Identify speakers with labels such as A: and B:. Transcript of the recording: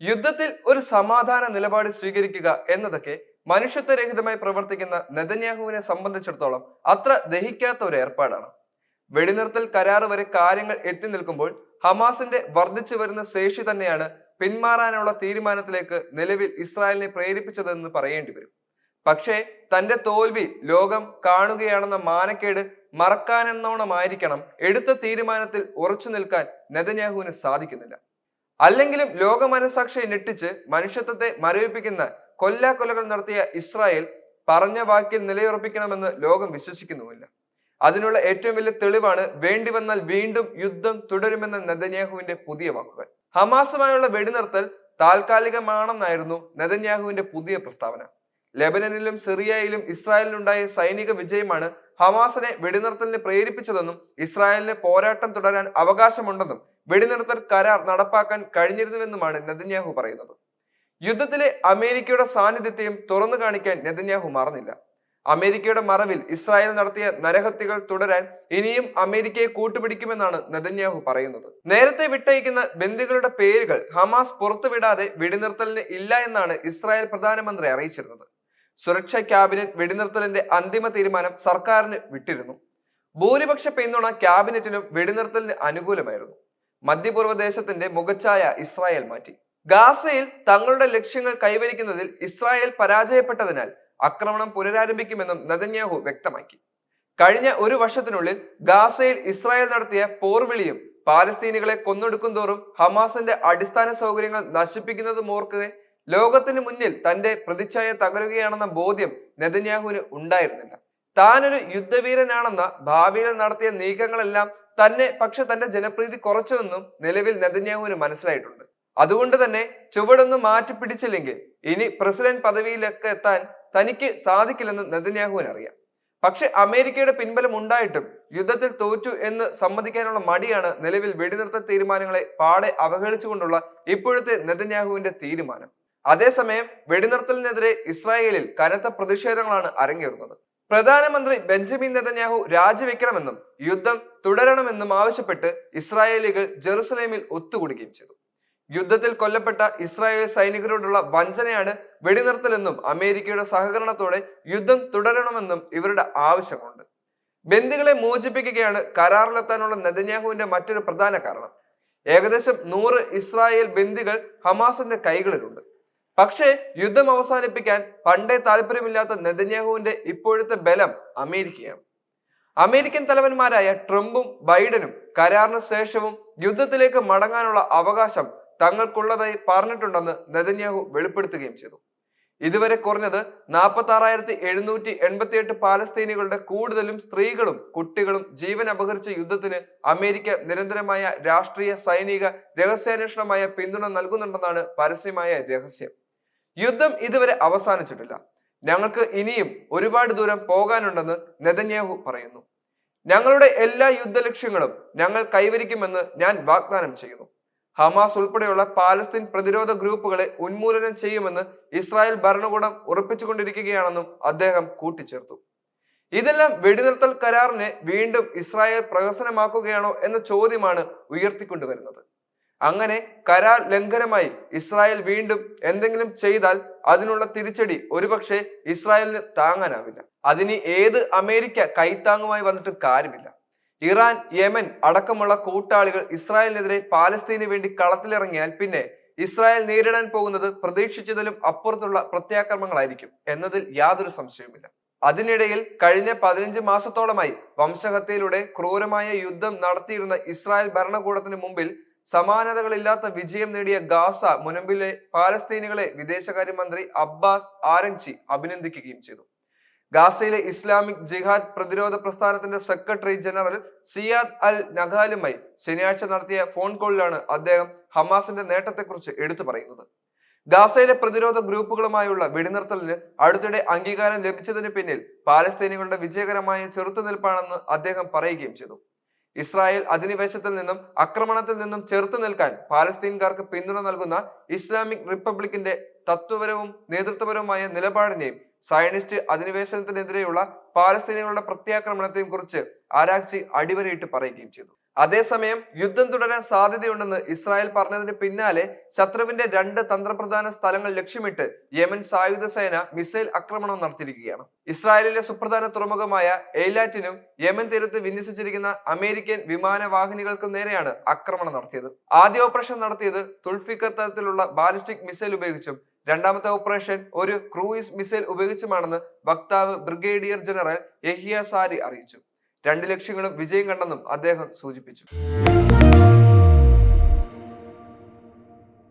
A: യുദ്ധത്തിൽ ഒരു സമാധാന നിലപാട് സ്വീകരിക്കുക എന്നതൊക്കെ മനുഷ്യത്വരഹിതമായി പ്രവർത്തിക്കുന്ന നെതന്യാഹുവിനെ സംബന്ധിച്ചിടത്തോളം അത്ര ദഹിക്കാത്ത ഒരു ഏർപ്പാടാണ്. വെടിനിർത്തൽ കരാറ് വരെ കാര്യങ്ങൾ എത്തി നിൽക്കുമ്പോൾ ഹമാസിന്റെ വർദ്ധിച്ചു വരുന്ന ശേഷി തന്നെയാണ് പിന്മാറാനുള്ള തീരുമാനത്തിലേക്ക് നിലവിൽ ഇസ്രായേലിനെ പ്രേരിപ്പിച്ചതെന്ന് പറയേണ്ടി വരും. പക്ഷേ തന്റെ തോൽവി ലോകം കാണുകയാണെന്ന മാനക്കേട് മറക്കാനെന്നോണമായിരിക്കണം എടുത്ത തീരുമാനത്തിൽ ഉറച്ചു നിൽക്കാൻ നെതന്യാഹുവിന് സാധിക്കുന്നില്ല. അല്ലെങ്കിലും ലോക മനസാക്ഷിയെ ഞെട്ടിച്ച് മനുഷ്യത്വത്തെ മരവിപ്പിക്കുന്ന കൊല്ലാക്കൊലകൾ നടത്തിയ ഇസ്രായേൽ പറഞ്ഞ വാക്കിൽ നിലയുറപ്പിക്കണമെന്ന് ലോകം വിശ്വസിക്കുന്നുമില്ല. അതിനുള്ള ഏറ്റവും വലിയ തെളിവാണ് വേണ്ടി വന്നാൽ വീണ്ടും യുദ്ധം തുടരുമെന്ന നെതന്യാഹുവിന്റെ പുതിയ വാക്കുകൾ. ഹമാസുമായുള്ള വെടിനിർത്തൽ താൽക്കാലികമാണെന്നായിരുന്നു നെതന്യാഹുവിന്റെ പുതിയ പ്രസ്താവന. ലെബനനിലും സിറിയയിലും ഇസ്രായേലിനുണ്ടായ സൈനിക വിജയമാണ് ഹമാസിനെ വെടിനിർത്തലിന് പ്രേരിപ്പിച്ചതെന്നും ഇസ്രായേലിന് പോരാട്ടം തുടരാൻ അവകാശമുണ്ടെന്നും വെടിനിർത്തൽ കരാർ നടപ്പാക്കാൻ കഴിഞ്ഞിരുന്നുവെന്നുമാണ് നെതന്യാഹു പറയുന്നത്. യുദ്ധത്തിലെ അമേരിക്കയുടെ സാന്നിധ്യത്തെയും തുറന്നു കാണിക്കാൻ നെതന്യാഹു മറന്നില്ല. അമേരിക്കയുടെ മറവിൽ ഇസ്രായേൽ നടത്തിയ നരഹത്യകൾ തുടരാൻ ഇനിയും അമേരിക്കയെ കൂട്ടുപിടിക്കുമെന്നാണ് നെതന്യാഹു പറയുന്നത്. നേരത്തെ വിട്ടയക്കുന്ന ബന്ദികളുടെ പേരുകൾ ഹമാസ് പുറത്തുവിടാതെ വെടിനിർത്തലിന് ഇല്ല എന്നാണ് ഇസ്രായേൽ പ്രധാനമന്ത്രി അറിയിച്ചിരുന്നത്. സുരക്ഷാ ക്യാബിനറ്റ് വെടിനിർത്തലിന്റെ അന്തിമ തീരുമാനം സർക്കാരിന് വിട്ടിരുന്നു. ഭൂരിപക്ഷ പിന്തുണ ക്യാബിനറ്റിനും വെടിനിർത്തലിന് അനുകൂലമായിരുന്നു. മധ്യപൂർവ്വ ദേശത്തിന്റെ മുഖച്ഛായ ഇസ്രായേൽ മാറ്റി. ഗാസയിൽ തങ്ങളുടെ ലക്ഷ്യങ്ങൾ കൈവരിക്കുന്നതിൽ ഇസ്രായേൽ പരാജയപ്പെട്ടതിനാൽ ആക്രമണം പുനരാരംഭിക്കുമെന്നും നെതന്യാഹു വ്യക്തമാക്കി. കഴിഞ്ഞ ഒരു വർഷത്തിനുള്ളിൽ ഗാസയിൽ ഇസ്രായേൽ നടത്തിയ പോർവിളിയും പാലസ്തീനികളെ കൊന്നൊടുക്കും തോറും ഹമാസിന്റെ അടിസ്ഥാന സൗകര്യങ്ങൾ നശിപ്പിക്കുന്നതും ഓർക്കെ ലോകത്തിന് മുന്നിൽ തന്റെ പ്രതിച്ഛായ തകരുകയാണെന്ന ബോധ്യം നെതന്യാഹുവിന് ഉണ്ടായിരുന്നില്ല. താനൊരു യുദ്ധവീരനാണെന്ന ഭാവിയിൽ നടത്തിയ നീക്കങ്ങളെല്ലാം പക്ഷെ തന്റെ ജനപ്രീതി കുറച്ചുവെന്നും നിലവിൽ നെതന്യാഹുവിന് മനസ്സിലായിട്ടുണ്ട്. അതുകൊണ്ട് തന്നെ ചുവടൊന്നും മാറ്റിപ്പിടിച്ചില്ലെങ്കിൽ ഇനി പ്രസിഡന്റ് പദവിയിലൊക്കെ എത്താൻ തനിക്ക് സാധിക്കില്ലെന്ന് നെതന്യാഹുവിന് അറിയാം. പക്ഷെ അമേരിക്കയുടെ പിൻബലം ഉണ്ടായിട്ടും യുദ്ധത്തിൽ തോറ്റു എന്ന് സമ്മതിക്കാനുള്ള മടിയാണ് നിലവിൽ വെടിനിർത്തൽ തീരുമാനങ്ങളെ പാടെ അവഹേളിച്ചുകൊണ്ടുള്ള ഇപ്പോഴത്തെ നെതന്യാഹുവിന്റെ തീരുമാനം. അതേസമയം വെടിനിർത്തലിനെതിരെ ഇസ്രായേലിൽ കനത്ത പ്രതിഷേധങ്ങളാണ് അരങ്ങേറുന്നത്. പ്രധാനമന്ത്രി ബെഞ്ചമിൻ നെതന്യാഹു രാജിവെക്കണമെന്നും യുദ്ധം തുടരണമെന്നും ആവശ്യപ്പെട്ട് ഇസ്രായേലികൾ ജെറുസലേമിൽ ഒത്തുകൂടുകയും ചെയ്തു. യുദ്ധത്തിൽ കൊല്ലപ്പെട്ട ഇസ്രായേൽ സൈനികരോടുള്ള വഞ്ചനയാണ് വെടിനിർത്തലെന്നും അമേരിക്കയുടെ സഹകരണത്തോടെ യുദ്ധം തുടരണമെന്നും ഇവരുടെ ആവശ്യമുണ്ട്. ബന്ദികളെ മോചിപ്പിക്കുകയാണ് കരാറിലെത്താനുള്ള നെതന്യാഹുവിന്റെ മറ്റൊരു പ്രധാന കാരണം. ഏകദേശം 100 ഇസ്രായേൽ ബന്ദികൾ ഹമാസിന്റെ കൈകളിലുണ്ട്. പക്ഷേ യുദ്ധം അവസാനിപ്പിക്കാൻ പണ്ടേ താല്പര്യമില്ലാത്ത നെതന്യാഹുവിന്റെ ഇപ്പോഴത്തെ ബലം അമേരിക്കയാണ്. അമേരിക്കൻ തലവന്മാരായ ട്രംപും ബൈഡനും കരാറിന് ശേഷവും യുദ്ധത്തിലേക്ക് മടങ്ങാനുള്ള അവകാശം തങ്ങൾക്കുള്ളതായി പറഞ്ഞിട്ടുണ്ടെന്ന് നെതന്യാഹു വെളിപ്പെടുത്തുകയും ചെയ്തു. ഇതുവരെ കുറഞ്ഞത് 46,788 പാലസ്തീനികളുടെ കൂടുതലും സ്ത്രീകളും കുട്ടികളും ജീവൻ അപഹരിച്ച യുദ്ധത്തിന് അമേരിക്ക നിരന്തരമായ രാഷ്ട്രീയ സൈനിക രഹസ്യാന്വേഷണമായ പിന്തുണ നൽകുന്നുണ്ടെന്നാണ് പരസ്യമായ രഹസ്യം. യുദ്ധം ഇതുവരെ അവസാനിച്ചിട്ടില്ല. ഞങ്ങൾക്ക് ഇനിയും ഒരുപാട് ദൂരം പോകാനുണ്ടെന്ന് നെതന്യാഹു പറയുന്നു. ഞങ്ങളുടെ എല്ലാ യുദ്ധ ലക്ഷ്യങ്ങളും ഞങ്ങൾ കൈവരിക്കുമെന്ന് ഞാൻ വാഗ്ദാനം ചെയ്യുന്നു. ഹമാസ് ഉൾപ്പെടെയുള്ള പാലസ്തീൻ പ്രതിരോധ ഗ്രൂപ്പുകളെ ഉന്മൂലനം ചെയ്യുമെന്ന് ഇസ്രായേൽ ഭരണകൂടം ഉറപ്പിച്ചുകൊണ്ടിരിക്കുകയാണെന്നും അദ്ദേഹം കൂട്ടിച്ചേർത്തു. ഇതെല്ലാം വെടിനിർത്തൽ കരാറിനെ വീണ്ടും ഇസ്രായേൽ പ്രഹസനമാക്കുകയാണോ എന്ന ചോദ്യമാണ് ഉയർത്തിക്കൊണ്ടുവരുന്നത്. അങ്ങനെ കരാർ ലംഘനമായി ഇസ്രായേൽ വീണ്ടും എന്തെങ്കിലും ചെയ്താൽ അതിനുള്ള തിരിച്ചടി ഒരുപക്ഷെ ഇസ്രായേലിന് താങ്ങാനാവില്ല. അതിന് ഏത് അമേരിക്ക കൈത്താങ്ങുമായി വന്നിട്ട് കാര്യമില്ല. ഇറാൻ, യമൻ അടക്കമുള്ള കൂട്ടാളികൾ ഇസ്രായേലിനെതിരെ പാലസ്തീന് വേണ്ടി കളത്തിലിറങ്ങിയാൽ പിന്നെ ഇസ്രായേൽ നേരിടാൻ പോകുന്നത് പ്രതീക്ഷിച്ചതിലും അപ്പുറത്തുള്ള പ്രത്യാക്രമണങ്ങളായിരിക്കും എന്നതിൽ യാതൊരു സംശയവുമില്ല. അതിനിടയിൽ കഴിഞ്ഞ 15 മാസത്തോളമായി വംശഹത്യയിലൂടെ ക്രൂരമായ യുദ്ധം നടത്തിയിരുന്ന ഇസ്രായേൽ ഭരണകൂടത്തിന് മുമ്പിൽ സമാനതകളില്ലാത്ത വിജയം നേടിയ ഗാസ മുനമ്പിലെ പാലസ്തീനികളെ വിദേശകാര്യമന്ത്രി അബ്ബാസ് ആരങ്ചി അഭിനന്ദിക്കുകയും ചെയ്തു. ഗാസയിലെ ഇസ്ലാമിക് ജിഹാദ് പ്രതിരോധ പ്രസ്ഥാനത്തിന്റെ സെക്രട്ടറി ജനറൽ സിയാദ് അൽ നഖാലുമായി ശനിയാഴ്ച നടത്തിയ ഫോൺ കോളിലാണ് അദ്ദേഹം ഹമാസിന്റെ നേട്ടത്തെക്കുറിച്ച് എടുത്തു പറയുന്നത്. ഗാസയിലെ പ്രതിരോധ ഗ്രൂപ്പുകളുമായുള്ള വെടിനിർത്തലിന് അടുത്തിടെ അംഗീകാരം ലഭിച്ചതിന് പിന്നിൽ പാലസ്തീനികളുടെ വിജയകരമായ ചെറുത്തുനിൽപ്പാണെന്ന് അദ്ദേഹം പറയുകയും ചെയ്തു. ഇസ്രായേൽ അധിനിവേശത്തിൽ നിന്നും ആക്രമണത്തിൽ നിന്നും ചെറുത്തു നിൽക്കാൻ പാലസ്തീൻകാർക്ക് പിന്തുണ നൽകുന്ന ഇസ്ലാമിക് റിപ്പബ്ലിക്കിന്റെ തത്വപരവും നേതൃത്വപരവുമായ നിലപാടിനെയും സയനിസ്റ്റ് അധിനിവേശനത്തിനെതിരെയുള്ള പാലസ്തീനികളുടെ പ്രത്യാക്രമണത്തെയും കുറിച്ച് ആരാഗ്ചി അടിവരയിട്ട് പറയുകയും ചെയ്തു. അതേസമയം യുദ്ധം തുടരാൻ സാധ്യതയുണ്ടെന്ന് ഇസ്രായേൽ പറഞ്ഞതിന് പിന്നാലെ ശത്രുവിന്റെ 2 തന്ത്രപ്രധാന സ്ഥലങ്ങൾ ലക്ഷ്യമിട്ട് യമൻ സായുധ സേന മിസൈൽ ആക്രമണം നടത്തിയിരിക്കുകയാണ്. ഇസ്രായേലിലെ സുപ്രധാന തുറമുഖമായ എയ്ലാറ്റിനും യമൻ തീരത്ത് വിന്യസിച്ചിരിക്കുന്ന അമേരിക്കൻ വിമാനവാഹിനികൾക്കും നേരെയാണ് ആക്രമണം നടത്തിയത്. ആദ്യ ഓപ്പറേഷൻ നടത്തിയത് തുൾഫിക്കർ തരത്തിലുള്ള ബാലിസ്റ്റിക് മിസൈൽ ഉപയോഗിച്ചും രണ്ടാമത്തെ ഓപ്പറേഷൻ ഒരു ക്രൂയിസ് മിസൈൽ ഉപയോഗിച്ചുമാണെന്ന് വക്താവ് ബ്രിഗേഡിയർ ജനറൽ യഹിയ സാരി അറിയിച്ചു. 2 ലക്ഷ്യങ്ങളും വിജയം കണ്ടെന്നും അദ്ദേഹം സൂചിപ്പിച്ചു.